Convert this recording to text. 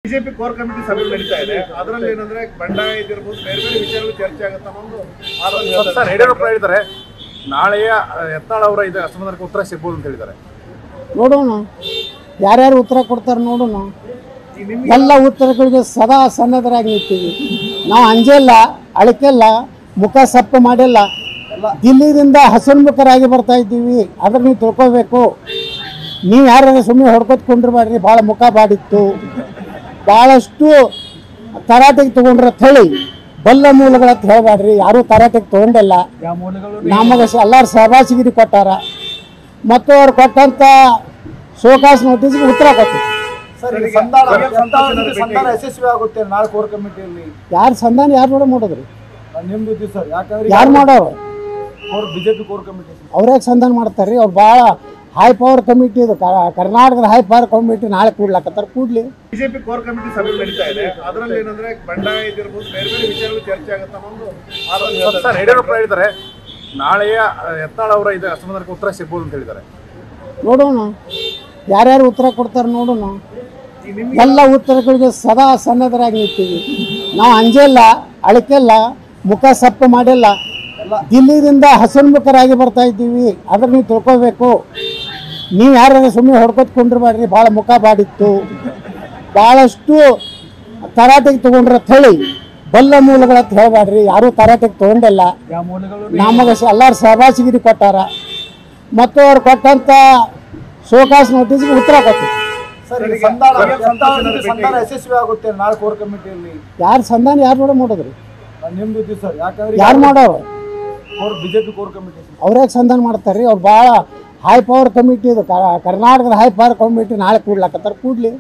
BJP core committee ಸಭೆ ನಡೀತಾ ಇದೆ. ಅದರಲ್ಲಿ ಏನಂದ್ರೆ ಬಂಡಾಯ ಇದಿರಬಹುದು, ಬೇರೆ ಬೇರೆ ವಿಷಯಗಳು ಚರ್ಚೆ ಆಗುತ್ತೆ ಅನ್ನೋದು ಸರ್ ಯಡಿಯೂರಪ್ಪ ಹೇಳಿದ್ದಾರೆ. ನಾಳೆಯ ಯತ್ನಾಳ್ ಅವರ ಇದು ಅಸಮಾಧಾನಕ್ಕೆ ಉತ್ತರ ಸಿಗ್ಬೋದು ಅಂತ ಹೇಳಿದ್ದಾರೆ. ನೋಡೋಣ ಯಾರ್ಯಾರು ಉತ್ತರ ಕೊಡ್ತಾರೆ ನೋಡೋಣ. ಎಲ್ಲ ಉತ್ತರಗಳಿಗೆ ಸದಾ ಸನ್ನದ್ಧರಾಗಿ ನಿಂತೀವಿ ನಾವು. ಅಂಜೆಲ್ಲ, ಅಳಕೆಲ್ಲ, ಮುಖ ಸಪ್ಪು ಮಾಡಿಲ್ಲ. ದಿಲ್ಲಿದಿಂದ ಹಸನ್ಮುಖರಾಗಿ ಬರ್ತಾ ಇದ್ದೀವಿ. ಅದ್ರ ನೀವು ತಿಳ್ಕೋಬೇಕು. ನೀವು ಯಾರು ಸುಮ್ಮನೆ ಹೊಡ್ಕೊತ್ಕೊಂಡಿರ್ಬೇಡ್ರಿ. ಭಾಳ ಮುಖ ಬಾಡಿತ್ತು, ಭಾಳಷ್ಟು ತರಾಟೆಗೆ ತೊಗೊಂಡ್ರೆ ಥಳಿ ಬಲ್ಲ ಮೂಲಗಳಂತ ಹೇಳಬೇಡ್ರಿ. ಯಾರೂ ತರಾಟೆಗೆ ತೊಗೊಂಡಿಲ್ಲ. ನಮಗೆ ಎಲ್ಲರೂ ಸಹಬಾಸಿಗಿರಿ ಕೊಟ್ಟಾರ ಮತ್ತು ಅವ್ರು ಕೊಟ್ಟಂಥ ಶೋಕಾಸ್ ನೋಟಿಸ್ಗೆ ಉತ್ತರ ಕೊಟ್ಟು ಯಶಸ್ವಿ ಆಗುತ್ತೆ ನಾಳೆ ಕೋರ್ ಕಮಿಟಿಯಲ್ಲಿ. ಯಾರು ಸಂಧಾನ ಯಾರು ನೋಡ ಮಾಡಿದ್ರಿ? ನಿಮ್ದು ಸರ್, ಯಾಕಂದ್ರೆ ಯಾರು ಮಾಡೋರು? ಬಿಜೆಪಿ ಕೋರ್ ಕಮಿಟಿ ಅವ್ರ್ಯಾಕೆ ಸಂಧಾನ ಮಾಡ್ತಾರೆ? ಅವ್ರು ಭಾಳ ಹೈ ಪವರ್ ಕಮಿಟಿ ಇದು. ಕರ್ನಾಟಕದ ಹೈ ಪವರ್ ಕಮಿಟಿ ನಾಳೆ ಕೂಡ್ಲಾಕತ್ತಾರ. ಕೂಡ್ಲಿ. ಬಿಜೆಪಿ ಕೋರ್ ಕಮಿಟಿ ಸಭೆ ನಡೀತಾ ಇದೆ. ಅದರಲ್ಲಿ ಏನಂದ್ರೆ ಬಂಡಾಯ ಇದಿರಬಹುದು, ಬೇರೆ ಬೇರೆ ವಿಷಯಗಳು ಚರ್ಚೆ ಆಗುತ್ತೆ ಅನ್ನೋದು ಸರ್ ಯಡಿಯೂರಪ್ಪ ಹೇಳಿದ್ದಾರೆ. ನಾಳೆಯ ಯತ್ನಾಳ್ ಅವರ ಇದು ಅಸಮಾಧಾನಕ್ಕೆ ಉತ್ತರ ಸಿಗ್ಬೋದು ಅಂತ ಹೇಳಿದ್ದಾರೆ. ನೋಡೋಣ ಯಾರ್ಯಾರು ಉತ್ತರ ಕೊಡ್ತಾರೆ ನೋಡೋಣ. ಎಲ್ಲ ಉತ್ತರಗಳಿಗೆ ಸದಾ ಸನ್ನದ್ಧರಾಗಿ ನಿಂತೀವಿ ನಾವು. ಅಂಜೆಲ್ಲ, ಅಳಕೆಲ್ಲ, ಮುಖ ಸಪ್ಪು ಮಾಡಿಲ್ಲ. ದಿಲ್ಲಿದಿಂದ ಹಸನ್ಮುಖರಾಗಿ ಬರ್ತಾ ಇದ್ದೀವಿ. ಅದ್ರ ನೀವು ತಿಳ್ಕೋಬೇಕು. ನೀವು ಯಾರು ಸುಮ್ಮನೆ ಹೊಡ್ಕೊತ್ಕೊಂಡಿರ್ಬೇಡ್ರಿ. ಭಾಳ ಮುಖ ಬಾಡಿತ್ತು, ಭಾಳಷ್ಟು ತರಾಟೆಗೆ ತೊಗೊಂಡ್ರೆ ಥಳಿ ಬಲ್ಲ ಮೂಲಗಳಂತ ಹೇಳಬೇಡ್ರಿ. ಯಾರೂ ತರಾಟೆಗೆ ತೊಗೊಂಡಿಲ್ಲ. ನಮಗೆ ಎಲ್ಲರೂ ಸಹಬಾಸಿಗಿರಿ ಕೊಟ್ಟಾರ ಮತ್ತು ಅವ್ರು ಕೊಟ್ಟಂಥ ಶೋಕಾಸ್ ನೋಟಿಸ್ಗೆ ಉತ್ತರ ಕೊಟ್ಟು ಸಂಧಾನ ಯಶಸ್ವಿ ಆಗುತ್ತೆ ನಾಳೆ ಕೋರ್ ಕಮಿಟಿಯಲ್ಲಿ. ಯಾರು ಸಂಧಾನ ಯಾರು ನೋಡ ಮಾಡಿದ್ರಿ? ನಿಮ್ದು ಸರ್, ಯಾಕಂದ್ರೆ ಯಾರು ಮಾಡೋರು? BJP core committee. ಅವ್ರ್ಯಾಕೆ ಸಂಧಾನ ಮಾಡ್ತಾರೆ? ಅವ್ರು ಭಾಳ ಹೈ ಪವರ್ ಕಮಿಟಿ ಇದು. ಕರ್ನಾಟಕದ ಹೈ ಪವರ್ ಕಮಿಟಿ ನಾಳೆ ಕೂಡ್ಲಾಕತ್ತಾರ. ಕೂಡ್ಲಿ.